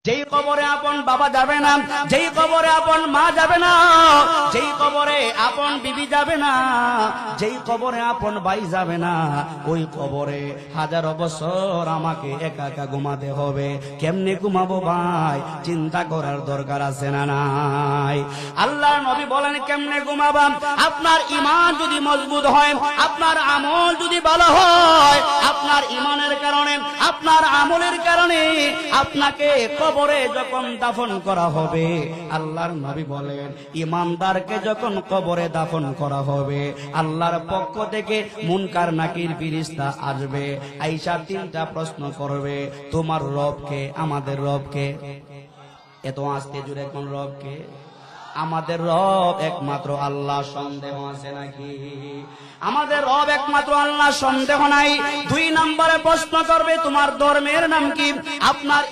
যেই কবরে আপন বাবা যাবে না, যেই কবরে আপন মা যাবে না, যেই কবরে আপন বিবি যাবে না, যেই কবরে আপন ভাই যাবে না, ওই কবরে হাজারো বছর আমাকে একা একা ঘুমাতে হবে। কেমনে ঘুমাবো ভাই, চিন্তা করার দরকার আছে না নাই? আল্লাহর নবী বলেন কেমনে ঘুমাবা? আপনার ঈমান যদি মজবুত হয়, আপনার আমল যদি ভালো হয়, আপনার ঈমানের কারণে, আপনার আমলের কারণে আপনাকে কবরে যখন দাফন করা হবে, আল্লাহর নবী বলেন ইমানদারকে যখন কবরে দাফন করা হবে, আল্লাহর পক্ষ থেকে মুনকার নাকির ফেরেশতা আসবে, আয়েশা তিনটা প্রশ্ন করবে, তোমার রবকে? আমাদের রবকে? এত আস্তে জুড়ে কোন রবকে? আমাদের রব একমাত্র আল্লাহ, সন্দেহ আছে নাকি? আমাদের রব একমাত্র আল্লাহ, সন্দেহ নাই। দুই নম্বরে প্রশ্ন করবে তোমার ধর্মের নাম কি, আপনার